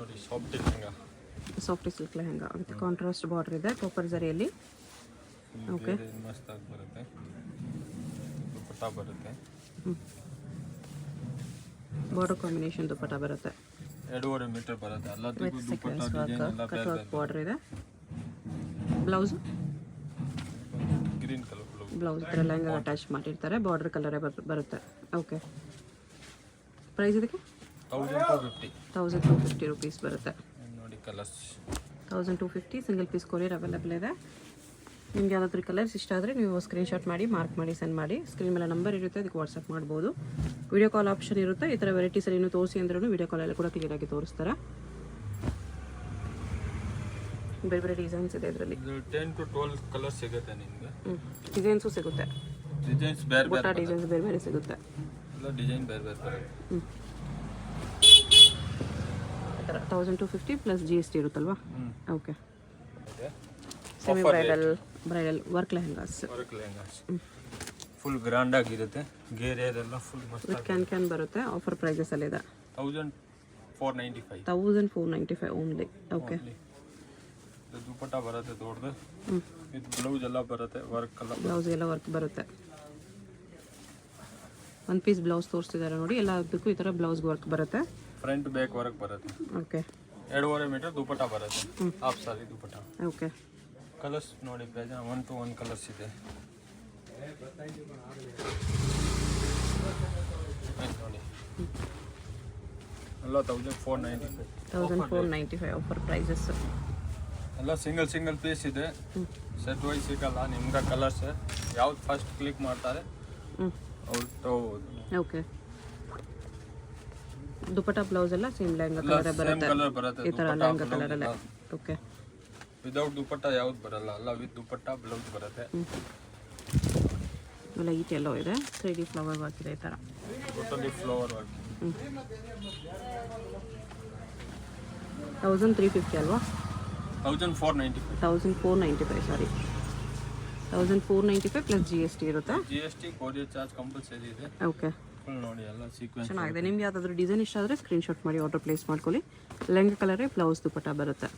ನೋಡಿ soft lehenga. Soft silk lehenga with contrast border ಇದೆ copper ಜರಿಯಲ್ಲಿ. Okay ಮಸ್ತ್ ಆಗಿ ಬರುತ್ತೆ. ದುಪಟ್ಟಾ ಬರುತ್ತೆ. ಬಾರ್ಡರ್ ಕಾಂಬಿನೇಷನ್ ದುಪಟ್ಟಾ ಬರುತ್ತೆ. 2.5 ಮೀಟರ್ ಬರುತ್ತೆ. ಎಲ್ಲದಕ್ಕೂ ದುಪಟ್ಟಾ ಡಿಸೈನ್ ಎಲ್ಲ ಬೇರೆ ಬೇರೆ ಬಾರ್ಡರ್ ಇದೆ. ಬ್ಲೌಸ್ ಗ್ರೀನ್ ಕಲರ್ ಬ್ಲೌಸ್ ತರ ಲೆಹಂಗಾ ಅಟ್ಯಾಚ್ ಮಾಡಿರ್ತಾರೆ. ಬಾರ್ಡರ್ ಕಲರ್ ಬರುತ್ತೆ. ಓಕೆ ಪ್ರೈಸ್ ಇದಕ್ಕೆ 1250 ರೂಪೀಸ್ ಬರುತ್ತೆ. ನೋಡಿ colours 1250 single piece courier available ಇದೆ. ನಿಮ್ಗೆ ಯಾವ್ದಾದ್ರು ಕಲರ್ಸ್ ಇಷ್ಟ ಆದರೆ ನೀವು ಸ್ಕ್ರೀನ್ಶಾಟ್ ಮಾಡಿ ಮಾರ್ಕ್ ಮಾಡಿ ಸೆಂಡ್ ಮಾಡಿ. ಸ್ಕ್ರೀನ್ ಮೇಲೆ ನಂಬರ್ ಇರುತ್ತೆ, ಅದಕ್ಕೆ ವಾಟ್ಸಪ್ ಮಾಡ್ಬೋದು. ವಿಡಿಯೋ ಕಾಲ್ ಆಪ್ಷನ್ ಇರುತ್ತೆ. ಈ ಥರ ವೆರೈಟೀಸಲ್ಲಿ ಇನ್ನೂ ತೋರಿಸಿ ಅಂದ್ರೂ ವಿಡಿಯೋ ಕಾಲಲ್ಲಿ ಕೂಡ ಕ್ಲಿಯರಾಗಿ ತೋರಿಸ್ತಾರೆ. ಬೇರೆ ಬೇರೆ ಡಿಸೈನ್ಸ್ ಇದೆ ಇದರಲ್ಲಿ. 10 to 12 ಕಲರ್ಸ್ ಸಿಗುತ್ತೆ ನಿಮಗೆ. ಡಿಸೈನ್ಸು ಸಿಗುತ್ತೆ. ಡಿಸೈನ್ಸ್ ಬೇರೆ ಬೇರೆ ಡಿಸೈನ್ಸ್ ಬೇರೆ ಬೇರೆ ಸಿಗುತ್ತೆ. ಎಲ್ಲ ಡಿಸೈನ್ ಬೇರೆ ಬೇರೆ ಬರುತ್ತೆ. ಈ ಥರ 1250 ಪ್ಲಸ್ GST ಇರುತ್ತಲ್ವಾ? Okay semi bridal work lehengas. Full grand ಆಗಿರುತ್ತೆ. ಗೇರೆ ಅದೆಲ್ಲ ಫುಲ್ ಮಸ್ತ್ ವಿತ್ ಕ್ಯಾನ್ ಬರುತ್ತೆ. ಆಫರ್ ಪ್ರೈಸಸ್ ಅಲ್ಲಿ ಇದೆ. 1495 ಓನ್ಲಿ. ಓಕೆ ದುಪಟ್ಟಾ ಬರುತ್ತೆ ದೊಡ್ಡದು. ಇದು ಬ್ಲೌಸ್ ಎಲ್ಲ ಬರುತ್ತೆ. ವರ್ಕ್ ಎಲ್ಲ ಬ್ಲೌಸ್ ಎಲ್ಲ ವರ್ಕ್ ಬರುತ್ತೆ. ಒನ್ ಪೀಸ್ ಬ್ಲೌಸ್ ತೋರಿಸ್ತಿದ್ದಾರೆ ನೋಡಿ. ಎಲ್ಲದಕ್ಕೂ ಈ ಥರ ಬ್ಲೌಸ್ ವರ್ಕ್ ಬರುತ್ತೆ. ಫ್ರಂಟ್ ಬ್ಯಾಕ್ ವರ್ಕ್ ಬರುತ್ತೆ. ಓಕೆ 2.5 ಮೀಟರ್ ದುಪಟ್ಟಾ ಬರುತ್ತೆ. ಹಾಫ್ ಸಾರಿ ದುಪಟ್ಟಾ. ಓಕೆ ಕಲರ್ಸ್ ನೋಡಿ ಬೇಜಾನ್ 1 to 1 ಕಲರ್ಸ್ ಇದೆ. ನೋಡಿ ಎಲ್ಲ 1495 ಆಫರ್ ಪ್ರೈಸಸ್. ಎಲ್ಲ ಸಿಂಗಲ್ ಪೀಸ್ ಇದೆ. ಸೆಟ್ ವೈಸ್ ಸಿಗಲ್ಲ ನಿಮ್ಗೆ ಕಲರ್ಸ್. ಯಾವ್ದು ಫಸ್ಟ್ ಕ್ಲಿಕ್ ಮಾಡ್ತಾರೆ ಅವ್ರು ತಗೋಬೋದು. ಓಕೆ ದುಪಟ್ಟಾ ಬ್ಲೌಸ್ ಎಲ್ಲ ಸೇಮ್ ಲೆಹಂಗಾ ಕಲರ್ ಬರುತ್ತೆ. ಈ ಥರ ಲೆಹಂಗಾ ಕಲರ್ ಎಲ್ಲ. ಓಕೆ ವಿದೌಟ್ ದುಪಟ್ಟಾ ಯಾವ್ದು ಬರಲ್ಲ. ಅಲ್ಲ ವಿತ್ ದುಪಟ್ಟಾ ಬ್ಲೌಸ್ ಬರುತ್ತೆ. ಲೈಟ್ ಎಲ್ಲೋ ಇದೆ. 3D ಫ್ಲವರ್ ವರ್ಕ್ ಇದೆ. ಈ ಥರ ಟೋಟಲಿ ಫ್ಲವರ್ ವರ್ಕ್. 1350 ಅಲ್ವಾ? 1495 ಸಾರಿ 1495 ಪ್ಲಸ್ GST ಇರುತ್ತೆ. GST ಕೊರಿಯರ್ ಚಾರ್ಜ್ ಕಂಪಲ್ಸರಿ ಇದೆ. ಓಕೆ ನೋಡಿ ಎಲ್ಲ ಸೀಕ್ವೆನ್ಸ್ ಚೆನ್ನಾಗಿದೆ. ನಿಮ್ಗೆ ಯಾವ್ದಾದ್ರು ಡಿಸೈನ್ ಇಷ್ಟ ಆದರೆ ಸ್ಕ್ರೀನ್ಶಾಟ್ ಮಾಡಿ ಆರ್ಡರ್ ಪ್ಲೇಸ್ ಮಾಡ್ಕೊಳ್ಳಿ. ಲೆಹಂಗಾ ಕಲರೇ ಬ್ಲೌಸ್ ದುಪಟ್ಟಾ ಬರುತ್ತೆ.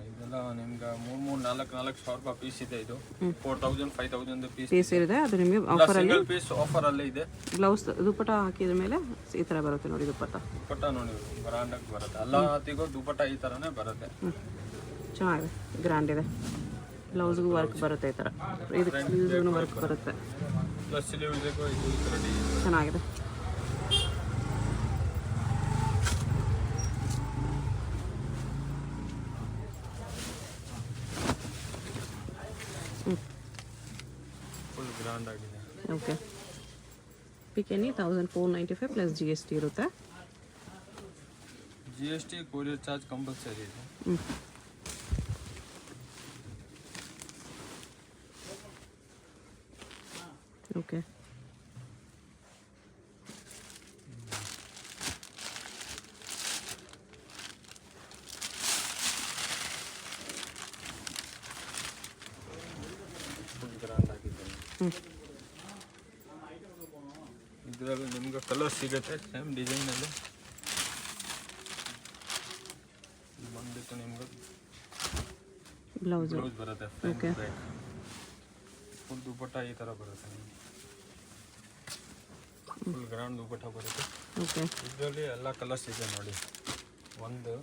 ಇದೆಲ್ಲ ನಿಮ್ಗೆ 3-4 ಸಾವಿರ ರೂಪಾಯಿ ಪೀಸ್ ಇದೆ. ಇದು 4000-5000 ಪೀಸ್ ಇದೆ. ಅದು ನಿಮಗೆ ಆಫರಲ್ಲಿ ಪೀಸ್ ಆಫರ್ ಅಲ್ಲೇ ಇದೆ. ಬ್ಲೌಸ್ ದುಪಟ್ಟಾ ಹಾಕಿದ ಮೇಲೆ ಈ ಥರ ಬರುತ್ತೆ ನೋಡಿ. ದುಪಟ್ಟಾ ನೋಡಿ ಬ್ರಾಂಡಾಗಿ ಬರುತ್ತೆ. ಎಲ್ಲತಿಗೂ ದುಪಟ್ಟಾ ಈ ಥರನೇ ಬರುತ್ತೆ. ಚೆನ್ನಾಗಿದೆ. ಗ್ರ್ಯಾಂಡ್ ಇದೆ. ಬ್ಲೌಸ್ಗೂ ವರ್ಕ್ ಬರುತ್ತೆ. ಈ ಥರ ಇದಕ್ಕೆ ಸ್ಲೀವ್ಸ್ಗೂ ವರ್ಕ್ ಬರುತ್ತೆ. ಪ್ಲಸ್ ಸ್ಲೀವ್ಸ್ಗೂ ಇದು ಈ ಥರ ಚೆನ್ನಾಗಿದೆ. ಫುಲ್ ಗ್ರ್ಯಾಂಡ್ ಆಗಿದೆ. ಓಕೆ ಪಿಕೆನಿ 1495 ಪ್ಲಸ್ GST ಇರುತ್ತೆ. GST ಕೊರಿಯರ್ ಚಾರ್ಜ್ ಕಂಪಲ್ಸರಿ ಇದೆ. ಓಕೆ ಫುಲ್ ಗ್ರ್ಯಾಂಡ್ ಆಗಿದೆ. ಇದರಲ್ಲಿ ನಿಮ್ಗೆ ಕಲರ್ ಸಿಗುತ್ತೆ ಸೇಮ್ ಡಿಸೈನಲ್ಲಿ. ಬಂದ್ಬಿಟ್ಟು ನಿಮ್ಗೆ ಬ್ಲೌಸ್ ಬರುತ್ತೆ. ಓಕೆ ಫುಲ್ ದುಪಟ್ಟಾ ಈ ಥರ ಬರುತ್ತೆ. ಫುಲ್ ಗ್ರ್ಯಾಂಡ್ ದುಪಟ್ಟಾ ಬರುತ್ತೆ. ಓಕೆ ಇದರಲ್ಲಿ ಎಲ್ಲ ಕಲರ್ಸ್ ಇದೆ ನೋಡಿ. 1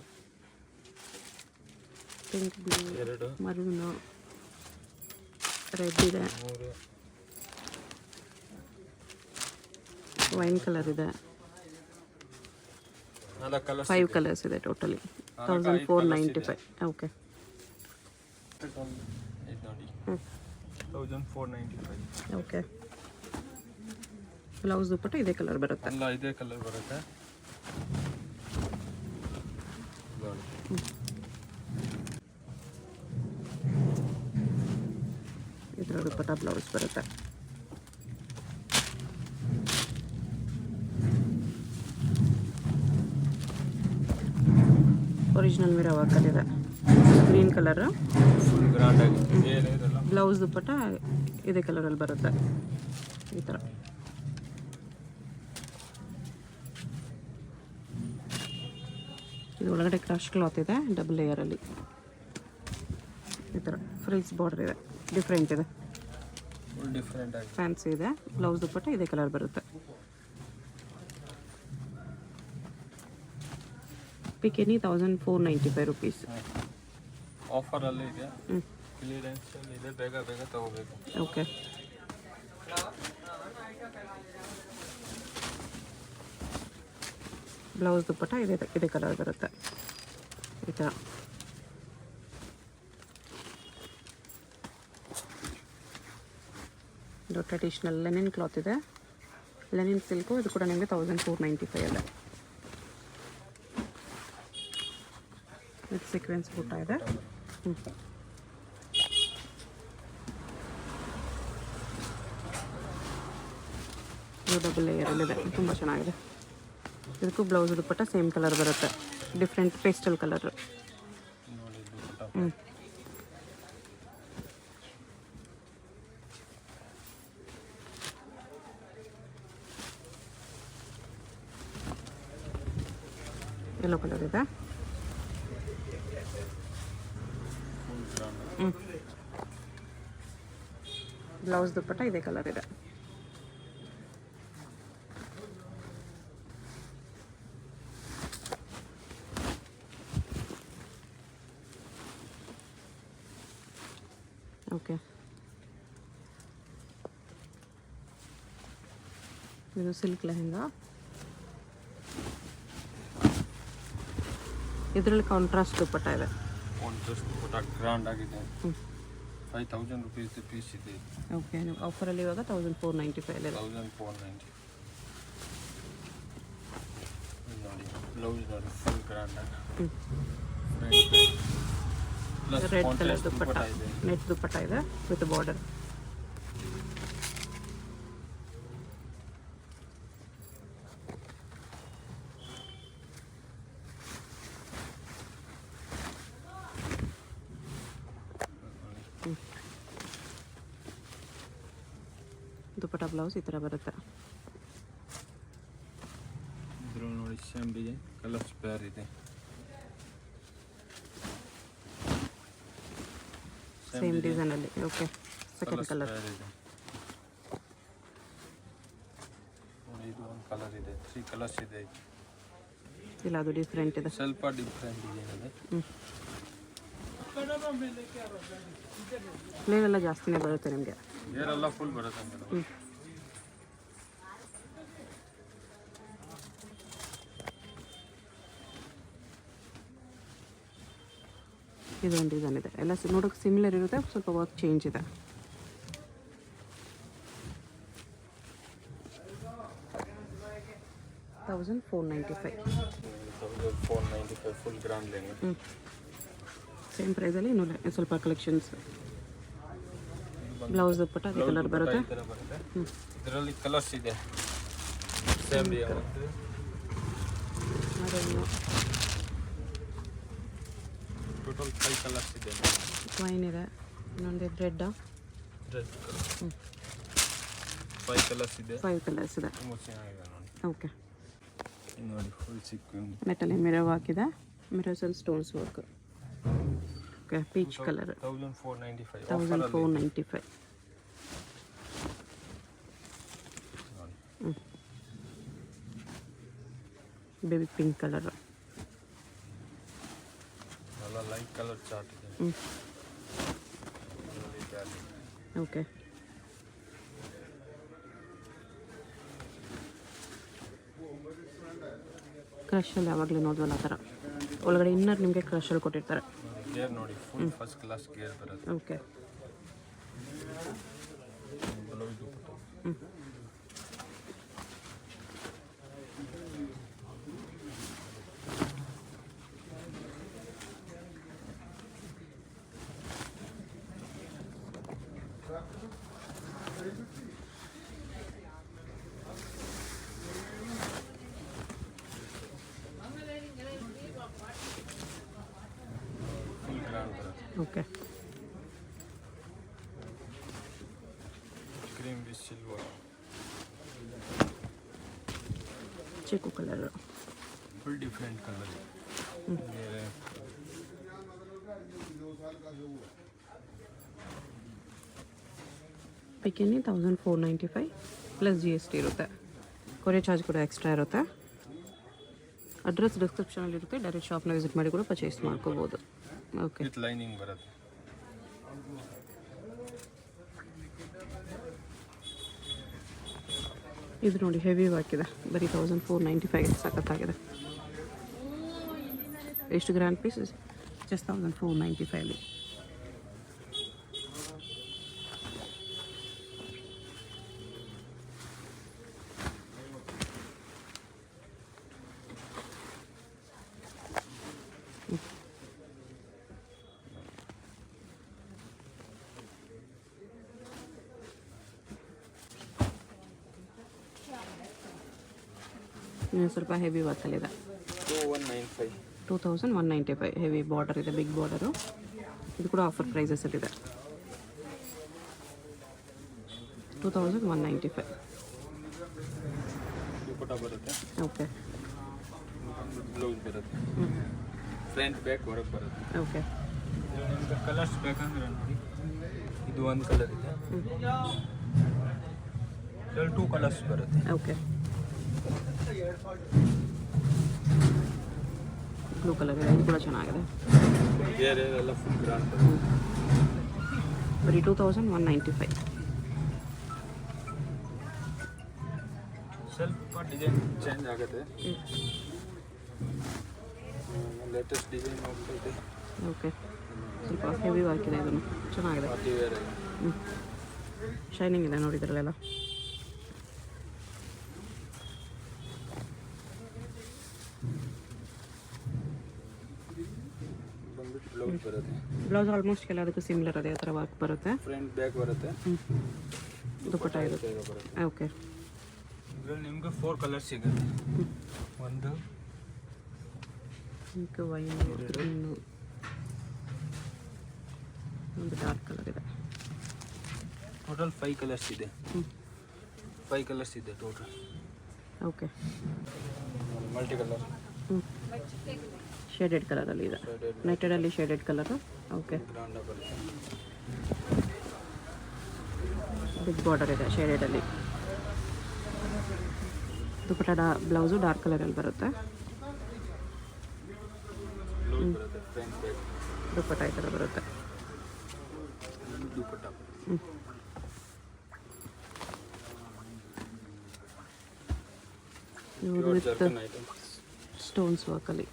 ಪಿಂಕ್, ಬ್ಲೂ, 2 ಮರೂನ್, ರೆಡ್ ಇದೆ. 3 ವೈನ್ ಕಲರ್ ಇದೆ. 4 ಕಲರ್ಸ್ 5 ಕಲರ್ಸ್ ಇದೆ ಟೋಟಲಿ. 1495. ಓಕೆ ಇದು ನೋಡಿ 1495. ಓಕೆ ಬ್ಲೌಸ್ ದುಪಟ್ಟಾ ಇದೇ ಕಲರ್ ಬರುತ್ತೆ. ಎಲ್ಲ ಇದೇ ಕಲರ್ ಬರುತ್ತೆ. ಇದರ ದುಪಟ್ಟಾ ಬ್ಲೌಸ್ ಬರುತ್ತೆ. ಒರಿಜಿನಲ್ ಮಿರರ್ ವರ್ಕ್ ಇದೆ. ಗ್ರೀನ್ ಕಲರ್ ಫುಲ್ ಗ್ರ್ಯಾಂಡ್ ಆಗಿದೆ. ಬ್ಲೌಸ್ ದುಪಟ್ಟಾ ಇದೇ ಕಲರಲ್ಲಿ ಬರುತ್ತೆ. ಈ ಥರ ಇದು ಒಳಗಡೆ ಕ್ರಶ್ ಕ್ಲಾತ್ ಇದೆ, ಡಬಲ್ ಲೇಯರಲ್ಲಿ ಈ ಥರ ಫ್ರಿಲ್ಸ್ ಬಾರ್ಡರ್ ಇದೆ, ಡಿಫ್ರೆಂಟ್ ಇದೆ, ಫುಲ್ ಡಿಫ್ರೆಂಟ್ ಆಗಿ. ಫ್ಯಾನ್ಸಿ ಇದೆ. ಬ್ಲೌಸ್ ದುಪ್ಪಟ್ಟ ಇದೇ ಕಲರ್ ಬರುತ್ತೆ. ಪಿಕೆನಿ 1495 ರುಪೀಸ್. ಆಫರಲ್ಲಿ ಇದೆ, ಕ್ಲಿಯರೆನ್ಸ್ ಇದೆ, ಬೇಗ ಬೇಗ ತಗೋಬೇಕು. ಓಕೆ. ಬ್ಲೌಸ್ ದುಪ್ಪಟ್ಟ ಇದೇ ಕಲರ್ ಬರುತ್ತೆ ಈ ಥರ. ಇದು ಟ್ರೆಡಿಷ್ನಲ್ ಲೆನಿನ್ ಕ್ಲಾತ್ ಇದೆ, ಲೆನಿನ್ ಸಿಲ್ಕು. ಇದು ಕೂಡ ನಿಮಗೆ 1495 ಇದೆ. ವಿತ್ ಸೀಕ್ವೆನ್ಸ್ ಬುಟ್ಟ ಇದೆ. ಇದು ಡಬಲ್ ಲೇಯರಲ್ಲಿದೆ, ತುಂಬ ಚೆನ್ನಾಗಿದೆ. ಇದಕ್ಕೂ ಬ್ಲೌಸ್ ದುಪ್ಪಟ್ಟ ಸೇಮ್ ಕಲರ್ ಬರುತ್ತೆ, different pastel colour. Yellow colour ಇದೆ. ಬ್ಲೌಸ್ ದುಪ್ಪಟ್ಟ ಇದೇ ಕಲರ್ ಇದೆ. ಓಕೆ. ಇದು ಸಿಲ್ಕ್ ಲೆಹೆಂಗಾ. ಇದರಲ್ಲಿ ಕಾಂಟ್ರಾಸ್ಟ್ ದುಪ್ಪಟ್ಟ ಇದೆ. ಕಾಂಟ್ರಾಸ್ಟ್ ದುಪ್ಪಟ್ಟ ಗ್ರ್ಯಾಂಡ್ ಆಗಿದೆ. 5000 ರುಪೀಸ್ ಪೀಸ್ ಇದೆ. ಓಕೆ. ಆಫರಲ್ಲಿ ಇವಾಗ 1495 ಇದೆ. 1490 ನೋಡಿ. ಬ್ಲೌಸ್ ನೋಡಿ, ಫುಲ್ ಗ್ರ್ಯಾಂಡ್ ಆಗಿ ರೆಡ್ ಕಲರ್ ದುಪ್ಪಟ್ಟ, ನೆಟ್ ದುಪ್ಪಟ್ಟ ಇದೆ ವಿತ್ ಬಾರ್ಡರ್. ದುಪ್ಪಟ್ಟ ಬ್ಲೌಸ್ ಈ ಥರ ಬರುತ್ತೆ. ಇದ್ರಲ್ಲಿ ನೋಡಿ ಸೇಮ್ ಡಿಸೈನ್, ಕಲರ್ಸ್ ಪೇರ್ ಇದೆ. ಸೇಮ್ ಡಿಸೈನಲ್ಲಿ. ಓಕೆ. ಸೆಕೆಂಡ್ ಕಲರ್ ಇದೆ. ಇದು ಒಂದು ಕಲರ್ ಇದೆ, 3 ಕಲರ್ಸ್ ಇದೆ. ಇಲ್ಲ, ಅದು ಡಿಫ್ರೆಂಟ್ ಇದೆ, ಸ್ವಲ್ಪ ಡಿಫ್ರೆಂಟ್ ಡಿಸೈನ್ ಇದೆ. ಫ್ಲೇರ್ ಎಲ್ಲ ಜಾಸ್ತಿನೇ ಬರುತ್ತೆ ನಿಮಗೆ. ಏರೆಲ್ಲ ಫುಲ್ ಬರುತ್ತೆ ಮೇಡಮ್. ಇದೊಂದು ಡಿಸೈನ್ ಇದೆ, ಎಲ್ಲ ನೋಡೋಕೆ ಸಿಮಿಲರ್ ಇರುತ್ತೆ, ಸ್ವಲ್ಪ ವರ್ಕ್ ಚೇಂಜ್ ಇದೆ. $1495 ಫುಲ್ ಗ್ರಾಂಡ್ ಲೆಹಂಗಾ. ಸೇಮ್ ಪ್ರೈಸಲ್ಲಿ ಇನ್ನೂ ಸ್ವಲ್ಪ ಕಲೆಕ್ಷನ್ಸ್. ಬ್ಲೌಸ್ ದುಪ್ಪಟ್ಟ ಅದೇ ಕಲರ್ ಬರುತ್ತೆ. ಇದರಲ್ಲಿ ಕಲರ್ಸ್ ಇದೆ. ಸೇಮ್ ಅದನ್ನು ಟೋಟಲ್ 5 ಕಲರ್ಸ್ ಇದೆ. ವೈನ್ ಇದೆ, ಇನ್ನೊಂದು ರೆಡ್. ರೆಡ್ ಕಲರ್ 5 ಕಲರ್ಸ್ ಇದೆ. 5 ಕಲರ್ಸ್ ಇದೆ. ತುಂಬ ಚೆನ್ನಾಗಿದೆ ನೋಡಿ. ಓಕೆ. ನೋಡಿ ಫುಲ್ ಸಿಕ್ವೆನ್ಸ್. ನೆಟ್ಟಲ್ಲಿ ಮಿರರ್ ಹಾಕಿದೆ, ಮಿರರ್ಸ್ ಅಲ್ಲಿ stones work. Okay. Peach colour 1495. 1495. Baby pink colour. ಎಲ್ಲ ಲೈಟ್ ಕಲರ್ ಚಾರ್ಟ್ ಇದೆ. ಓಕೆ. ಕ್ರಶಲ್ಲಿ ಯಾವಾಗಲೂ ನೋಡಿದ್ವಲ್ಲ ಆ ಥರ ಒಳಗಡೆ ಇನ್ನರ್ ನಿಮಗೆ ಕ್ರಶಲ್ಲಿ ಕೊಟ್ಟಿರ್ತಾರೆ. ಗೇರ್ ನೋಡಿ, ಫುಲ್ ಫಸ್ಟ್ ಕ್ಲಾಸ್ ಗೇರ್ ಬರುತ್ತೆ. Okay. Blouse dupatta. Full grand ಬರುತ್ತೆ. ಓಕೆ. Cream with silver. ಚಿಕ್ಕು ಕಲರ್. Full different colour. ಬಿಕಿನಿ 1495 ಪ್ಲಸ್ GST ಇರುತ್ತೆ. ಕೊರಿಯರ್ ಚಾರ್ಜ್ ಕೂಡ ಎಕ್ಸ್ಟ್ರಾ ಇರುತ್ತೆ. ಅಡ್ರೆಸ್ ಡಿಸ್ಕ್ರಿಪ್ಷನಲ್ಲಿ ಇರುತ್ತೆ. ಡೈರೆಕ್ಟ್ ಶಾಪ್ನ ವಿಸಿಟ್ ಮಾಡಿ ಕೂಡ ಪರ್ಚೇಸ್ ಮಾಡ್ಕೋಬೋದು. ಓಕೆ, ವಿತ್ ಲೈನಿಂಗ್ ಬರುತ್ತೆ. ಇದು ನೋಡಿ ಹೆವಿ ವರ್ಕ್ ಇದೆ. ಬರೀ 1495 ಸಖತ್ತಾಗಿದೆ. ಎಷ್ಟು ಗ್ರ್ಯಾಂಡ್ ಪೀಸ್? ಜಸ್ಟ್ 1495. ಸ್ವಲ್ಪ ಹೆವಿ ವರ್ಕಲ್ಲಿದೆ. 2195 ಹೆವಿ ಬಾರ್ಡರ್ ಇದೆ, ಬಿಗ್ ಬಾರ್ಡರು. ಇದು ಕೂಡ ಆಫರ್ ಪ್ರೈಸಸಲ್ಲಿದೆ. 2195. ದುಪಟ್ಟ ಬರುತ್ತೆ. ಓಕೆ, ಬ್ಲೌಸ್ ಬರುತ್ತೆ. ಫ್ರಂಟ್ ಬ್ಯಾಕ್ ವರ್ಕ್ ಬರುತ್ತೆ. ಓಕೆ. ನಿಮ್ಗೆ ಕಲರ್ಸ್ ಬೇಕಂದ್ರೆ ನೋಡಿ, ಇದು ಒಂದು ಕಲರ್ ಇದೆ. ಇದರಲ್ಲಿ 2 ಕಲರ್ಸ್ ಬರುತ್ತೆ. ಓಕೆ, ಬ್ಲೂ ಕಲರ್ ಇದೆ. ಇದು ಕೂಡ ಚೆನ್ನಾಗಿದೆ. ಬೇರೆ ಎಲ್ಲ ಫುಲ್ ಗ್ರಾಂಡ್ ಬರುತ್ತೆ. ಬರೀ 2195. ಸ್ವಲ್ಪ ಡಿಸೈನ್ ಚೇಂಜ್ ಆಗುತ್ತೆ. ಲೇಟೆಸ್ಟ್ ಡಿಸೈನ್ ಹೋಗ್ತೈತೆ. ಓಕೆ, ಸ್ವಲ್ಪ ಹೆವಿ ವರ್ಕ್ ಇದೆ. ಇದನ್ನು ಚೆನ್ನಾಗಿದೆ. ಪಾರ್ಟಿ ವೇರ್ ಆಗಿ. ಶೈನಿಂಗ್ ಇದೆ ನೋಡಿ ಇದರಲ್ಲೆಲ್ಲ. ಬ್ಲೌಸ್ ಬರುತ್ತೆ. ಬ್ಲೌಸ್ ಆಲ್ಮೋಸ್ಟ್ ಎಲ್ಲದಕ್ಕೂ ಸಿಮಿಲರ್ ಅದೇ ಥರ ವರ್ಕ್ ಬರುತ್ತೆ. ಫ್ರಂಟ್ ಬ್ಯಾಕ್ ಬರುತ್ತೆ. ದುಪಟ್ಟ ಇರುತ್ತೆ. ಬರುತ್ತೆ. ಓಕೆ, ಇದರಲ್ಲಿ ನಿಮ್ಗೆ 4 ಕಲರ್ಸ್ ಸಿಗುತ್ತೆ. ಒಂದು ಪಿಂಕ್, ವೈನ್, ಗ್ರೀನು, ಒಂದು ಡಾರ್ಕ್ ಕಲರ್ ಇದೆ. ಟೋಟಲ್ 5 ಕಲರ್ಸ್ ಇದೆ. 5 ಕಲರ್ಸ್ ಇದೆ total. Okay, multi colour. Shaded ಕಲರಲ್ಲಿ ಇದೆ. ನೆಟೆಡಲ್ಲಿ ಶೇಡೆಡ್ ಕಲರು. ಓಕೆ, ಗ್ರಾಂಡ್ ಬರುತ್ತೆ. ಬಿಗ್ ಬಾರ್ಡರ್ ಇದೆ ಶೇಡೆಡಲ್ಲಿ. ದುಪಟ್ಟ ಬ್ಲೌಸು ಡಾರ್ಕ್ ಕಲರಲ್ಲಿ ಬರುತ್ತೆ. ಬ್ಲೌಸ್ ಬರುತ್ತೆ. ಫ್ರಂಟ್ ಬ್ಯಾಕ್ ದುಪಟ್ಟ ಈ ಥರ ಬರುತ್ತೆ. ದುಪಟ್ಟ. ಇವರು ವಿತ್ ಜರ್ಕನ್ ಐಟಮ್. ಸ್ಟೋನ್ಸ್ ವರ್ಕಲ್ಲಿ,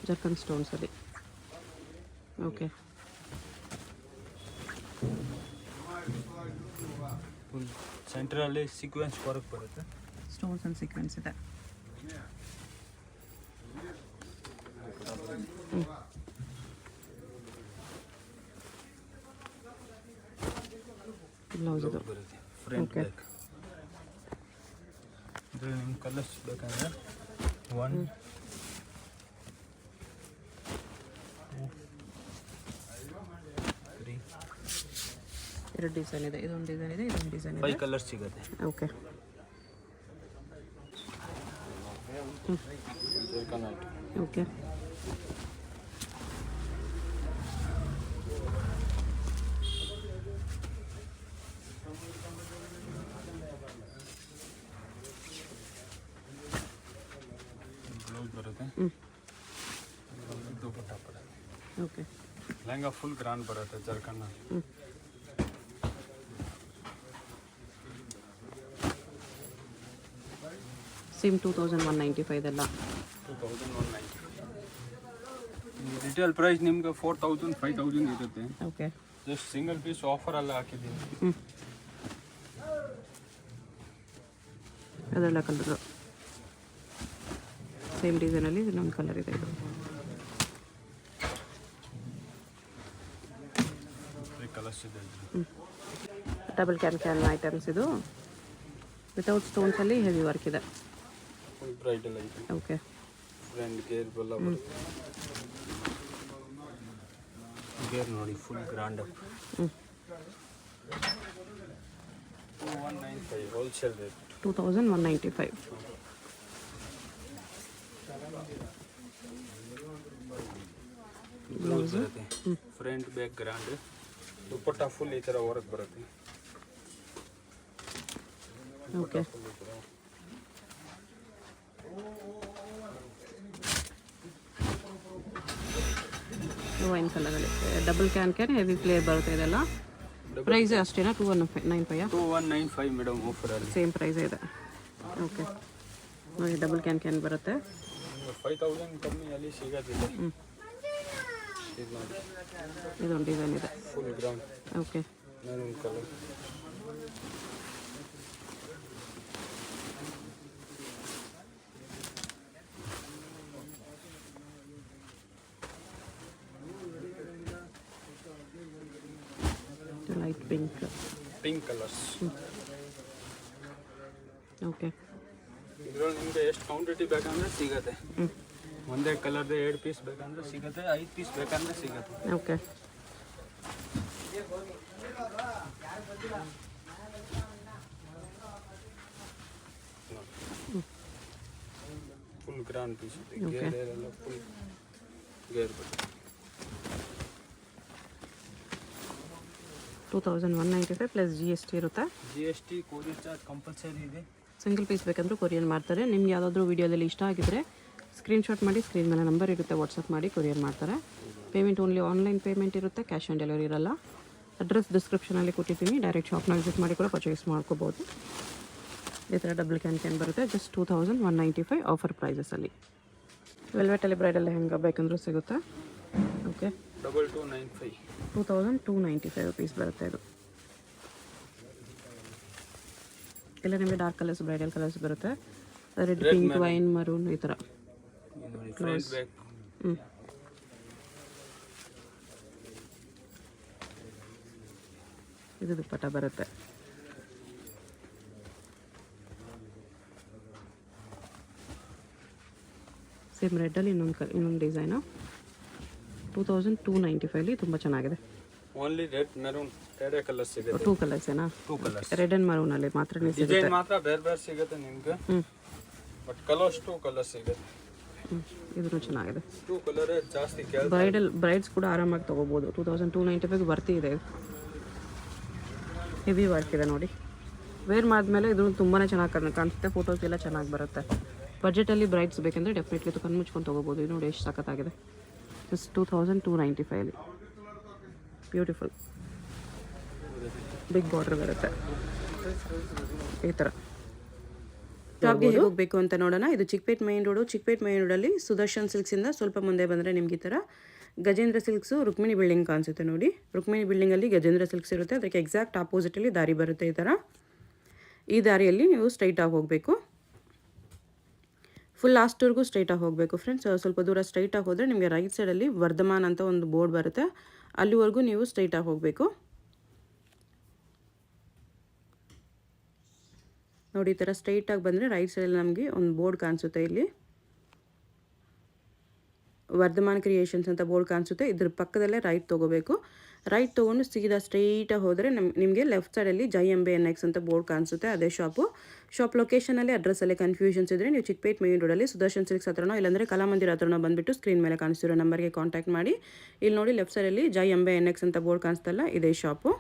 ಜರ್ಕನ್ ಸ್ಟೋನ್ಸಲ್ಲಿ. ಓಕೆ, ಫುಲ್ ಸೆಂಟ್ರಲ್ಲಿ ಸೀಕ್ವೆನ್ಸ್ ವರ್ಕ್ ಬರುತ್ತೆ. ಸ್ಟೋನ್ಸ್ ಆ್ಯಂಡ್ ಸೀಕ್ವೆನ್ಸ್ ಇದೆ. ಬ್ಲೌಸ್ ಇದು. ಬರುತ್ತೆ. Front Okay. ಬ್ಯಾಕ್. ಇದರಲ್ಲಿ ನಿಮ್ಮ ಕಲರ್ಸ್ ಬೇಕಂದ್ರೆ 1 2 3 ಎರಡು ಡಿಸೈನ್ ಇದೆ. ಇದೊಂದು ಡಿಸೈನ್ ಇದೆ, ಇದೊಂದು ಡಿಸೈನ್ ಇದೆ. 5 ಕಲರ್ಸ್ ಸಿಗುತ್ತೆ. Okay, ಜರ್ಕನ್ item. ಓಕೆ. ಬ್ಲೌಸ್ ಬರುತ್ತೆ. ದುಪಟ್ಟ ಬರುತ್ತೆ. ಓಕೆ, ಲೆಹಂಗಾ ಫುಲ್ ಗ್ರಾಂಡ್ ಬರುತ್ತೆ ಜರ್ಕನ್. ಸೇಮ್ 2195 ಇದೆಲ್ಲ. 2190. ರಿಟೇಲ್ ಪ್ರೈಸ್ ನಿಮ್ಗೆ 4000 5000 ಇರುತ್ತೆ. Okay, just single piece offer ಎಲ್ಲ ಹಾಕಿದ್ದೀನಿ. ಅದೆಲ್ಲ ಕಲರು ಸೇಮ್ ಡಿಸೈನಲ್ಲಿ ಇನ್ನೊಂದು ಕಲರ್ ಇದೆ. ಇದು 3 ಕಲರ್ಸ್ ಇದೆ. Double can items. ಇದು ವಿತೌಟ್ ಸ್ಟೋನ್ಸಲ್ಲಿ ಹೆವಿ ವರ್ಕ್ ಇದೆ. Full bridal item. Okay, front ಗೇರ್ ಎಲ್ಲ ಬರುತ್ತೆ. ಗೇರ್ ನೋಡಿ full grand up. 2195 wholesale rate. 2195. Blouse ಬರುತ್ತೆ, front back grand, dupatta full ಈ ಥರ ವರ್ಕ್ ಬರುತ್ತೆ. ಓಕೆ. ವೈನ್ ಕಲರಲ್ಲಿ ಡಬಲ್ ಕ್ಯಾನ್ ಹೆವಿ ಫ್ಲೇರ್ ಬರುತ್ತೆ ಇದೆಲ್ಲ. ಪ್ರೈಸ್ ಅಷ್ಟೇನಾ? 2195? 2195 ಮೇಡಮ್, ಆಫರಲ್ಲಿ ಸೇಮ್ ಪ್ರೈಸ್ ಇದೆ. ಓಕೆ ನೋಡಿ, ಡಬಲ್ ಕ್ಯಾನ್ ಬರುತ್ತೆ. 5000 ಕಮ್ಮಿ ಅಲ್ಲಿ ಸಿಗೋದಿಲ್ಲ. ಇದೊಂದು ಡಿಸೈನ್ ಇದೆ, full ground. Okay. Maroon colour. Light pink colours. Okay. ಇದರಲ್ಲಿ ನಿಮಗೆ ಎಷ್ಟು ಕ್ವಾಂಟಿಟಿ ಬೇಕಂದ್ರೆ ಸಿಗುತ್ತೆ. ಒಂದೇ ಕಲರ್ದು 2 ಪೀಸ್ ಬೇಕಂದ್ರೆ ಸಿಗುತ್ತೆ, 5 ಪೀಸ್ ಬೇಕಂದ್ರೆ ಸಿಗುತ್ತೆ. ಓಕೆ. ಫುಲ್ ಗ್ರ್ಯಾಂಡ್ ಪೀಸ್ ಇದೆ. ಗೇರ್ ಎಲ್ಲ ಫುಲ್ ಗೇರ್ ಬರುತ್ತೆ. 2195 ಪ್ಲಸ್ GST ಇರುತ್ತೆ. GST ಕೊರಿಯರ್ ಚಾರ್ಜ್ ಕಂಪಲ್ಸರಿ ಇದೆ. ಸಿಂಗಲ್ ಪೀಸ್ ಬೇಕಂದ್ರೂ ಕೊರಿಯರ್ ಮಾಡ್ತಾರೆ. ನಿಮ್ಗೆ ಯಾವುದಾದ್ರೂ ವೀಡಿಯೋದಲ್ಲಿ ಇಷ್ಟ ಆಗಿದ್ರೆ ಸ್ಕ್ರೀನ್ಶಾಟ್ ಮಾಡಿ, ಸ್ಕ್ರೀನ್ ಮೇಲೆ ನಂಬರ್ ಇರುತ್ತೆ, ವಾಟ್ಸಪ್ ಮಾಡಿ ಕೊರಿಯರ್ ಮಾಡ್ತಾರೆ. ಪೇಮೆಂಟ್ ಓನ್ಲಿ ಆನ್ಲೈನ್ ಪೇಮೆಂಟ್ ಇರುತ್ತೆ, ಕ್ಯಾಶ್ ಆನ್ ಡೆಲಿವರಿ ಇರಲ್ಲ. ಅಡ್ರೆಸ್ ಡಿಸ್ಕ್ರಿಪ್ಷನಲ್ಲಿ ಕೊಟ್ಟಿದ್ದೀನಿ, ಡೈರೆಕ್ಟ್ ಶಾಪ್ನ ವಿಸಿಟ್ ಮಾಡಿ ಕೂಡ ಪರ್ಚೇಸ್ ಮಾಡ್ಕೋಬೋದು. ಈ ಥರ ಡಬಲ್ ಕ್ಯಾನ್ ಬರುತ್ತೆ. ಜಸ್ಟ್ 2195 ಆಫರ್ ಪ್ರೈಸಸಲ್ಲಿ. ವೆಲ್ವೆಟಲ್ಲಿ ಬ್ರೈಡಲ್ ಲೆಹಂಗಾ ಬೇಕಂದ್ರೂ ಸಿಗುತ್ತೆ. ಓಕೆ. 2295 ರುಪೀಸ್ ಬರುತ್ತೆ ಇದು. ಎಲ್ಲ ನಿಮಗೆ ಡಾರ್ಕ್ ಕಲರ್ಸ್, ಬ್ರೈಡಲ್ ಕಲರ್ಸ್ ಬರುತ್ತೆ. ರೆಡ್, ಪಿಂಕ್, ವೈನ್, ಮರೂನ್ ಈ ಥರ. ಇದು ದುಪ್ಪಟ್ಟ ಬರುತ್ತೆ. ಸೇಮ್ ರೆಡ್ಡಲ್ಲಿ ಇನ್ನೊಂದು ಡಿಸೈನು. 2295 ತುಂಬ ಚೆನ್ನಾಗಿದೆ. ಓನ್ಲಿ ರೆಡ್ ಮೆರೂನ್ ಎರಡೇ ಕಲರ್ಸ್ ಸಿಗುತ್ತೆ. 2 ಕಲರ್ಸೇನಾ? 2 ಕಲರ್ಸ್. ರೆಡ್ ಆ್ಯಂಡ್ ಮರೂನಲ್ಲಿ ಮಾತ್ರ ಸಿಗುತ್ತೆ. ಡಿಸೈನ್ ಮಾತ್ರ ಬೇರೆ ಸಿಗುತ್ತೆ ನಿಮ್ಗೆ. ಬಟ್ ಕಲರ್ಸ್ 2 ಕಲರ್ಸ್ ಸಿಗುತ್ತೆ. ಇದೂ ಚೆನ್ನಾಗಿದೆ. 2 ಕಲರ್ ಜಾಸ್ತಿ. ಬ್ರೈಡ್ಸ್ ಕೂಡ ಆರಾಮಾಗಿ ತೊಗೋಬೋದು. 2295 ಬರ್ತಿದೆ. ಹೆವಿ ವರ್ಕ್ ಇದೆ ನೋಡಿ. ವೇರ್ ಮಾಡಿದ್ಮೇಲೆ ಇದು ತುಂಬಾ ಚೆನ್ನಾಗಿ ಕಾಣಿಸುತ್ತೆ. ಫೋಟೋಸ್ ಎಲ್ಲ ಚೆನ್ನಾಗಿ ಬರುತ್ತೆ. ಬಜೆಟಲ್ಲಿ ಬ್ರೈಡ್ಸ್ ಬೇಕೆಂದರೆ ಡೆಫಿನೆಟ್ಲಿ ಇದು ಕಣ್ಣು ಮುಚ್ಕೊಂಡು ತೊಗೋಬೋದು. ಇದು ನೋಡಿ ಎಷ್ಟು ಸಖತ್ತಾಗಿದೆ. Just 2295 beautiful. ಬಿಗ್ ಬಾರ್ಡರ್ ಬರುತ್ತೆ ಈ ಥರ. ಶಾಪ್ಗೆ ಹೇಗೆ ಹೋಗಬೇಕು ಅಂತ ನೋಡೋಣ. ಇದು ಚಿಕ್ಕಪೇಟ್ ಮೈನ್ ರೋಡಲ್ಲಿ ಸುದರ್ಶನ್ ಸಿಲ್ಕ್ಸಿಂದ ಸ್ವಲ್ಪ ಮುಂದೆ ಬಂದರೆ ನಿಮ್ಗೆ ಈ ಥರ ಗಜೇಂದ್ರ ಸಿಲ್ಕ್ಸು ರುಕ್ಮಿಣಿ ಬಿಲ್ಡಿಂಗ್ ಕಾಣಿಸುತ್ತೆ ನೋಡಿ. ರುಕ್ಮಿಣಿ ಬಿಲ್ಡಿಂಗಲ್ಲಿ ಗಜೇಂದ್ರ ಸಿಲ್ಕ್ಸ್ ಇರುತ್ತೆ. ಅದಕ್ಕೆ ಎಕ್ಸಾಕ್ಟ್ ಆಪೋಸಿಟಲ್ಲಿ ದಾರಿ ಬರುತ್ತೆ ಈ ಥರ. ಈ ದಾರಿಯಲ್ಲಿ ನೀವು ಸ್ಟ್ರೈಟಾಗಿ ಹೋಗಬೇಕು. ಫುಲ್ ಲಾಸ್ಟ್ವರೆಗೂ ಸ್ಟ್ರೈಟಾಗಿ ಹೋಗಬೇಕು ಫ್ರೆಂಡ್ಸ್. ಸ್ವಲ್ಪ ದೂರ ಸ್ಟ್ರೈಟಾಗಿ ಹೋದರೆ ನಿಮಗೆ ರೈಟ್ ಸೈಡಲ್ಲಿ ವರ್ಧಮಾನ್ ಅಂತ ಒಂದು ಬೋರ್ಡ್ ಬರುತ್ತೆ. ಅಲ್ಲಿವರೆಗೂ ನೀವು ಸ್ಟ್ರೈಟಾಗಿ ಹೋಗಬೇಕು ನೋಡಿ. ಈ ಥರ ಸ್ಟ್ರೈಟಾಗಿ ಬಂದರೆ ರೈಟ್ ಸೈಡಲ್ಲಿ ನಮಗೆ ಒಂದು ಬೋರ್ಡ್ ಕಾಣಿಸುತ್ತೆ. ಇಲ್ಲಿ ವರ್ಧಮಾನ್ ಕ್ರಿಯೇಷನ್ಸ್ ಅಂತ ಬೋರ್ಡ್ ಕಾಣಿಸುತ್ತೆ. ಇದ್ರ ಪಕ್ಕದಲ್ಲೇ ರೈಟ್ ತೊಗೋಬೇಕು. ರೈಟ್ ತೊಗೊಂಡು ಸೀದಾ ಸ್ಟ್ರೈಟಾಗಿ ಹೋದರೆ ನಿಮಗೆ ಲೆಫ್ಟ್ ಸೈಡಲ್ಲಿ ಜೈ ಎಂಬೆ NX ಅಂತ ಬೋರ್ಡ್ ಕಾಣಿಸುತ್ತೆ. ಅದೇ ಶಾಪ್ ಲೊಕೇಶನಲ್ಲಿ ಅಡ್ರೆಸ್ಸಲ್ಲಿ ಕನ್ಫ್ಯೂಷನ್ಸ್ ಇದ್ದರೆ ನೀವು ಚಿಕ್ಕಪೇಟ್ ಮೈನ್ ರೋಡಲ್ಲಿ ಸುದರ್ಶನ್ ಸಿಲ್ಕ್ಸ್ ಹತ್ರನೋ ಇಲ್ಲಾಂದರೆ ಕಲಾಮಂದಿರ ಹತ್ರನೋ ಬಂದುಬಿಟ್ಟು ಸ್ಕ್ರೀನ್ ಮೇಲೆ ಕಾಣಿಸ್ತಿರೋ ನಂಬರ್ಗೆ ಕಾಂಟ್ಯಾಕ್ಟ್ ಮಾಡಿ. ಇಲ್ಲಿ ನೋಡಿ ಲೆಫ್ಟ್ ಸೈಡಲ್ಲಿ ಜೈ ಎಂಬೆ NX ಅಂತ ಬೋರ್ಡ್ ಕಾಣಿಸ್ತಲ್ಲ, ಇದೇ ಶಾಪು.